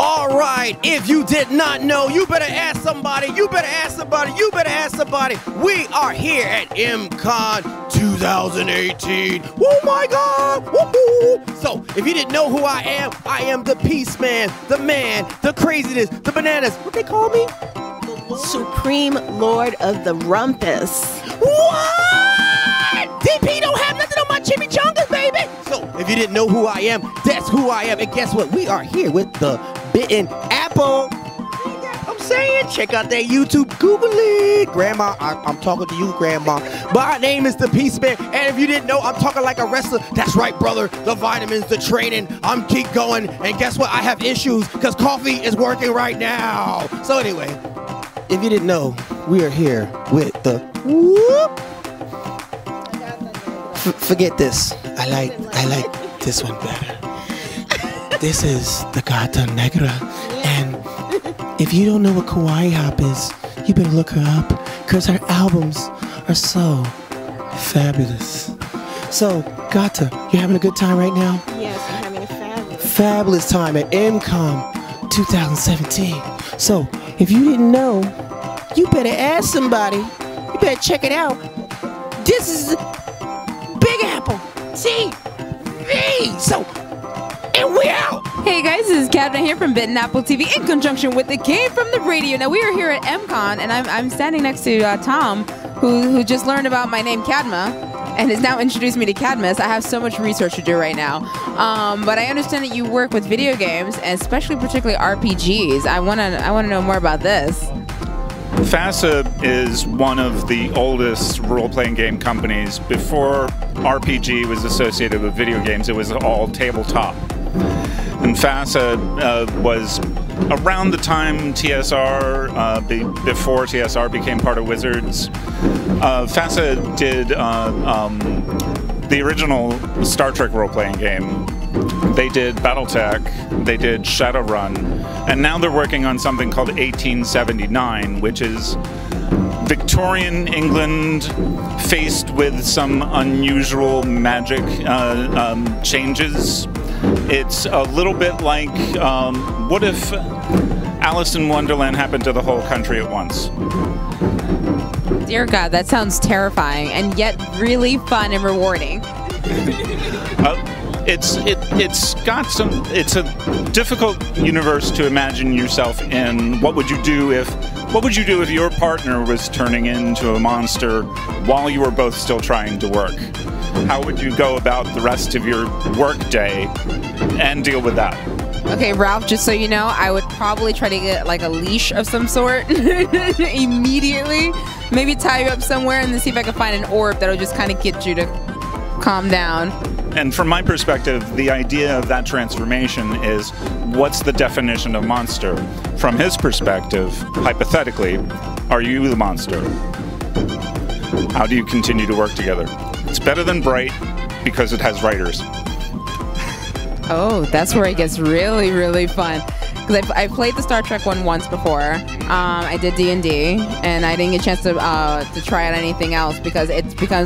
All right, if you did not know, you better ask somebody, you better ask somebody, you better ask somebody. We are here at EMCON 2018. Oh my God! Woo-hoo. So, if you didn't know who I am the Peace Man, the craziness, the bananas. What they call me? Supreme Lord of the Rumpus. What? DP don't have nothing on my chimichangas, baby. So, if you didn't know who I am, that's who I am. And guess what? We are here with the Bitten Apple. I'm saying, check out that YouTube, Google it. Grandma, I'm talking to you, Grandma. My name is the Peace Man, and if you didn't know, I'm talking like a wrestler. That's right, brother. The vitamins, the training, I'm keep going. And guess what? I have issues because coffee is working right now. So anyway, if you didn't know, we are here with the whoop. Forget this. I like this one better. This is the Gata Negra, and if you don't know what Kawaii Hop is, you better look her up, because her albums are so fabulous. So, Gata, you're having a good time right now? Yes, I'm having a fabulous time at EMCON 2017. So, if you didn't know, you better ask somebody. You better check it out. This is Big Apple TV. So, and we're out. Hey guys, this is CADMA here from Bitten Apple TV in conjunction with the Game from the Radio. Now we are here at EMCON, and I'm standing next to Thom, who just learned about my name CADMA, and has now introduced me to CADMA. So I have so much research to do right now. But I understand that you work with video games, and particularly RPGs. I wanna know more about this. FASA is one of the oldest role-playing game companies. Before RPG was associated with video games, it was all tabletop. And FASA was around the time TSR, before TSR became part of Wizards. FASA did the original Star Trek role-playing game. They did BattleTech, they did Shadowrun, and now they're working on something called 1879, which is Victorian England faced with some unusual magic changes. It's a little bit like, what if Alice in Wonderland happened to the whole country at once? Dear God, that sounds terrifying, and yet really fun and rewarding. It's a difficult universe to imagine yourself in. What would you do if your partner was turning into a monster while you were both still trying to work? How would you go about the rest of your work day and deal with that? Okay, Ralph, just so you know, I would probably try to get like a leash of some sort immediately. Maybe tie you up somewhere and then see if I can find an orb that'll just kind of get you to calm down. And from my perspective, the idea of that transformation is, what's the definition of monster? From his perspective, hypothetically, are you the monster? How do you continue to work together? It's better than Bright because it has writers. Oh, that's where it gets really, really fun. Because I played the Star Trek one once before. I did D&D, and I didn't get a chance to try out anything else because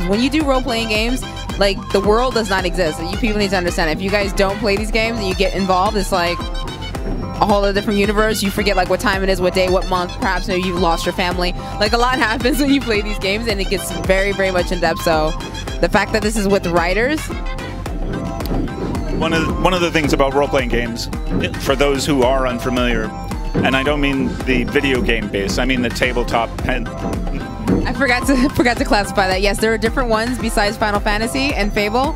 when you do role-playing games, like, the world does not exist. You people need to understand, if you guys don't play these games and you get involved, it's like a whole other different universe. You forget like what time it is, what day, what month. Perhaps maybe you've lost your family. Like, a lot happens when you play these games, and it gets very, very much in depth. So the fact that this is with writers. One of the things about role-playing games, for those who are unfamiliar, and I don't mean the video game base, I mean the tabletop. I forgot to classify that. Yes, there are different ones besides Final Fantasy and Fable.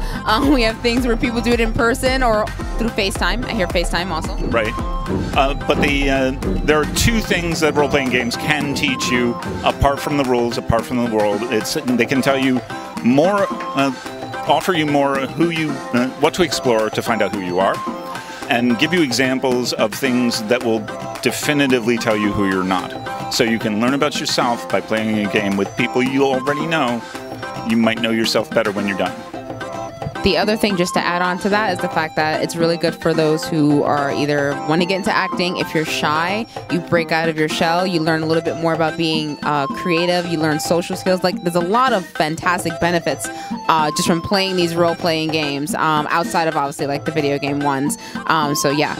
We have things where people do it in person or through FaceTime. I hear FaceTime also. Right. But there are two things that role-playing games can teach you, apart from the rules, apart from the world. They can tell you more, offer you more what to explore to find out who you are, and give you examples of things that will definitively tell you who you're not. So you can learn about yourself by playing a game with people you already know. You might know yourself better when you're done. The other thing, just to add on to that, is the fact that it's really good for those who are either want to get into acting. If you're shy, you break out of your shell. You learn a little bit more about being creative. You learn social skills. Like, there's a lot of fantastic benefits just from playing these role-playing games outside of, obviously, like the video game ones. So yeah,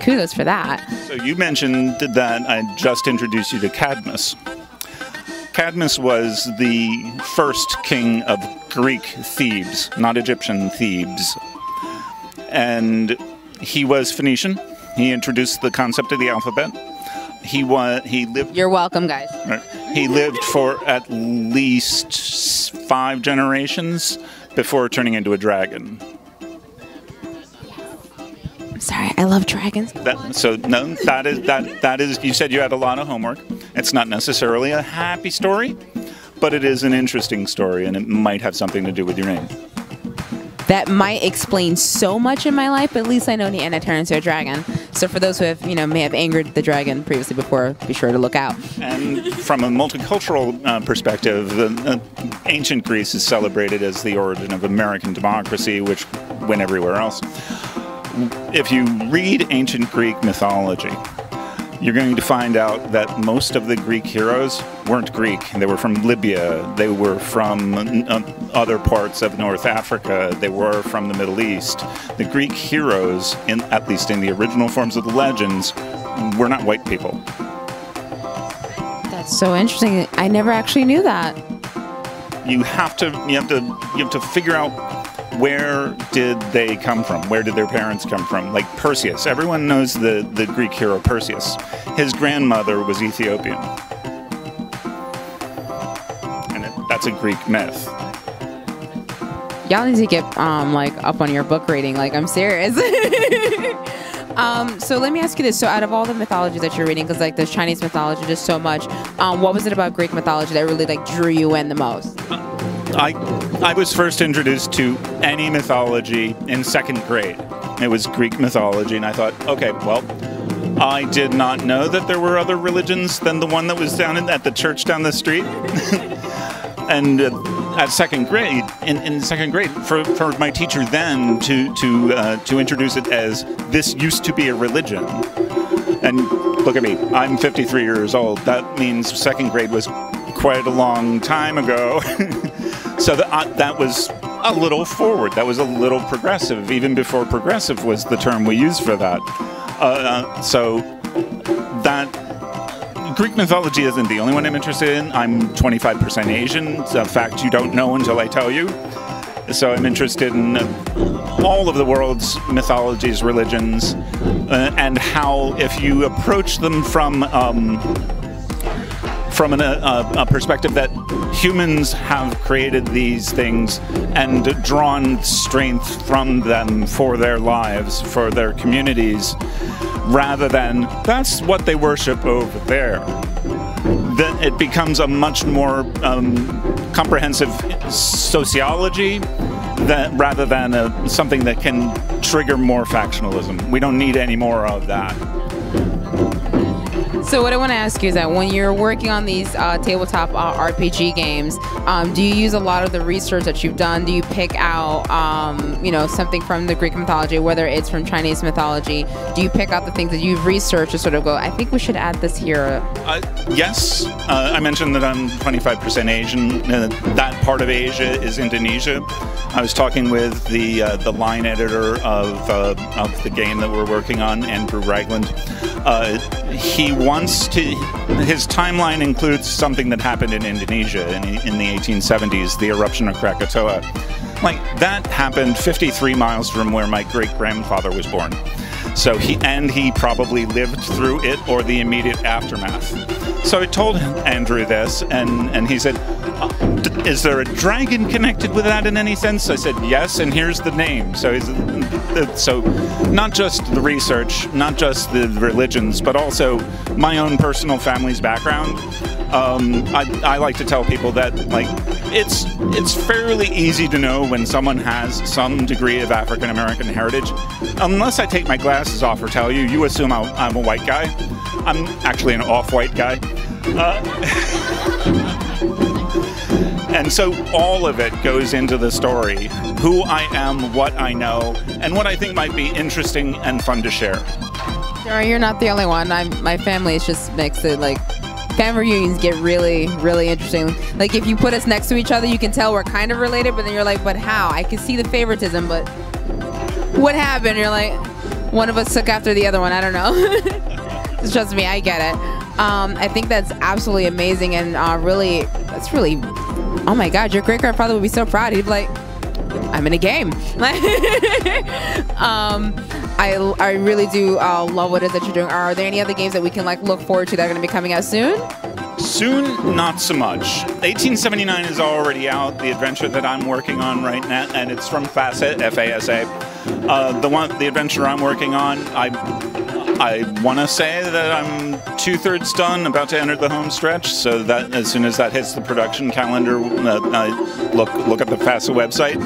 kudos for that. So you mentioned that I just introduced you to Cadmus. Cadmus was the first king of Greek Thebes, not Egyptian Thebes. And he was Phoenician. He introduced the concept of the alphabet. He lived. You're welcome, guys. He lived for at least 5 generations before turning into a dragon. I'm sorry, I love dragons. That is. You said you had a lot of homework. It's not necessarily a happy story, but it is an interesting story, and it might have something to do with your name. That might explain so much in my life, but at least I know Neanna turns into a dragon. So for those who have, may have angered the dragon previously before, be sure to look out. And from a multicultural perspective, ancient Greece is celebrated as the origin of American democracy, which went everywhere else. If you read ancient Greek mythology, you're going to find out that most of the Greek heroes weren't Greek. They were from Libya. They were from other parts of North Africa. They were from the Middle East. The Greek heroes, at least in the original forms of the legends, were not white people. That's so interesting. I never actually knew that. You have to figure out, where did they come from? Where did their parents come from? Like Perseus. Everyone knows the Greek hero Perseus. His grandmother was Ethiopian. And that's a Greek myth. Y'all need to get up on your book reading. I'm serious. So let me ask you this. So out of all the mythology that you're reading, because there's Chinese mythology just so much, what was it about Greek mythology that really drew you in the most? I was first introduced to any mythology in 2nd grade. It was Greek mythology, and I thought, okay, well, I did not know that there were other religions than the one that was down at the church down the street. And at 2nd grade, in 2nd grade, for my teacher then to introduce it as this used to be a religion. And look at me, I'm 53 years old. That means 2nd grade was quite a long time ago. So that was a little forward. That was a little progressive, even before progressive was the term we used for that. So that Greek mythology isn't the only one I'm interested in. I'm 25% Asian. It's a fact you don't know until I tell you. So I'm interested in all of the world's mythologies, religions, and how if you approach them from a perspective that humans have created these things and drawn strength from them for their lives, for their communities, rather than that's what they worship over there, then it becomes a much more comprehensive sociology rather than something that can trigger more factionalism. We don't need any more of that. So what I want to ask you is that when you're working on these tabletop RPG games, do you use a lot of the research that you've done? Do you pick out, something from the Greek mythology, whether it's from Chinese mythology? Do you pick out the things that you've researched to sort of go, I think we should add this here? Yes. I mentioned that I'm 25% Asian. That part of Asia is Indonesia. I was talking with the line editor of the game that we're working on, Andrew Ragland. His timeline includes something that happened in Indonesia in the 1870s, the eruption of Krakatoa. That happened 53 miles from where my great-grandfather was born. So he probably lived through it or the immediate aftermath. So I told Andrew this, and he said, is there a dragon connected with that in any sense? I said, yes, and here's the name. So not just the research, not just the religions, but also my own personal family's background. I like to tell people that it's fairly easy to know when someone has some degree of African American heritage. Unless I take my glasses off or tell you, you assume I'm a white guy. I'm actually an off-white guy. And so all of it goes into the story. Who I am, what I know, and what I think might be interesting and fun to share. Sure, you're not the only one. My family just makes it family reunions get really, really interesting. If you put us next to each other, you can tell we're kind of related, but then you're like, but how? I can see the favoritism, but what happened? You're like, one of us took after the other one. I don't know. Just trust me, I get it. I think that's absolutely amazing, and that's really, oh my God, your great grandfather would be so proud. He'd be like, I'm in a game. I really do love what it is that you're doing. Are there any other games that we can like look forward to that are going to be coming out soon? Soon, not so much. 1879 is already out, the adventure that I'm working on right now, and it's from FASA, F-A-S-A. The adventure I'm working on, I want to say that I'm 2/3 done, about to enter the home stretch, so that as soon as that hits the production calendar, look at the FASA website.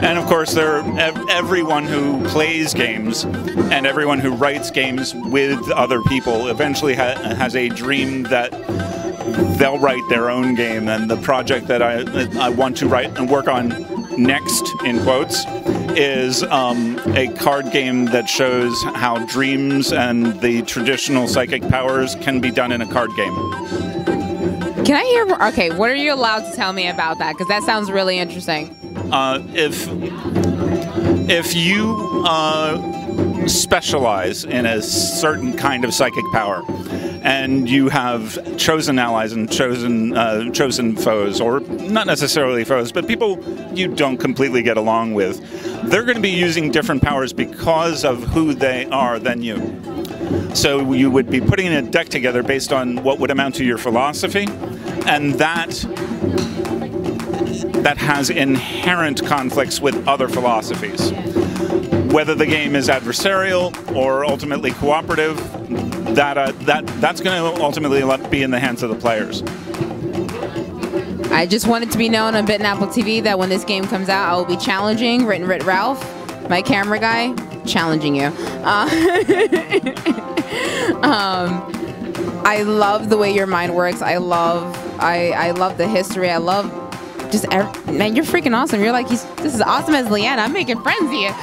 And of course, everyone who plays games and everyone who writes games with other people eventually has a dream that they'll write their own game, and the project that I want to write and work on next, in quotes, is a card game that shows how dreams and the traditional psychic powers can be done in a card game. Can I hear more? Okay, what are you allowed to tell me about that? Because that sounds really interesting. If you specialize in a certain kind of psychic power, and you have chosen allies and chosen foes, or not necessarily foes, but people you don't completely get along with, they're going to be using different powers because of who they are than you. So you would be putting a deck together based on what would amount to your philosophy, and that has inherent conflicts with other philosophies. Whether the game is adversarial or ultimately cooperative, that's going to ultimately be in the hands of the players. I just want it to be known on Bitten Apple TV that when this game comes out, I will be challenging Written Writ Ralph, my camera guy, challenging you. I love the way your mind works. I love the history. I love man, you're freaking awesome. You're like, this is awesome as Leanne. I'm making friends here.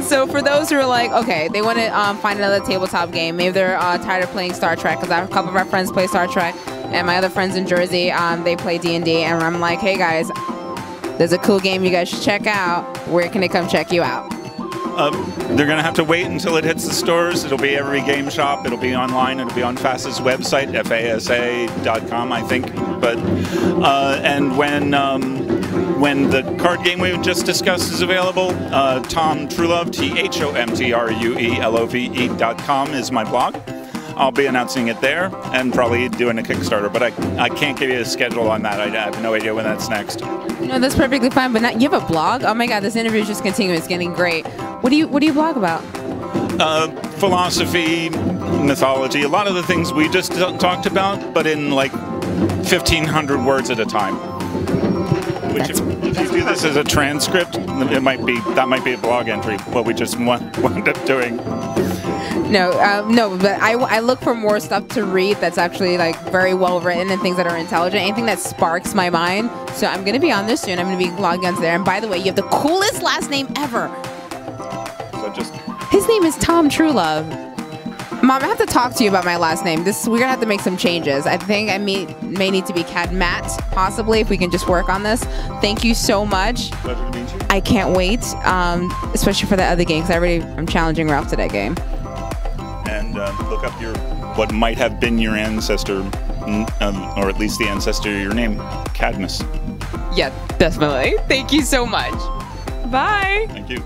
So for those who are like, okay, they want to find another tabletop game. Maybe they're tired of playing Star Trek, because I have a couple of our friends play Star Trek, and my other friends in Jersey, they play D&D, and I'm like, hey guys, there's a cool game you guys should check out. Where can they come check you out? They're going to have to wait until it hits the stores. It'll be every game shop. It'll be online. It'll be on FASA's website, fasa.com, I think. But and when the card game we just discussed is available, Thom Truelove, THOMTRUELOVE.com is my blog. I'll be announcing it there and probably doing a Kickstarter, but I can't give you a schedule on that. I have no idea when that's next. No, that's perfectly fine. But you have a blog? Oh my God, this interview is just continuing. It's getting great. What do you blog about? Philosophy, mythology, a lot of the things we just talked about, but in like 1,500 words at a time. Which if you do this as a transcript, that might be a blog entry. What we just wound up doing. No, but I look for more stuff to read that's actually like very well written and things that are intelligent, anything that sparks my mind. So I'm gonna be on this soon. I'm gonna be logging onto there. And by the way, you have the coolest last name ever. So his name is Thom Truelove. Mom, I have to talk to you about my last name. We're gonna have to make some changes. I think I may need to be CADMA, possibly, if we can just work on this. Thank you so much. Pleasure to meet you. I can't wait, especially for the other game, because I'm challenging Ralph to that game. And look up what might have been your ancestor, or at least the ancestor of your name, Cadmus. Yeah, definitely. Thank you so much. Bye. Thank you.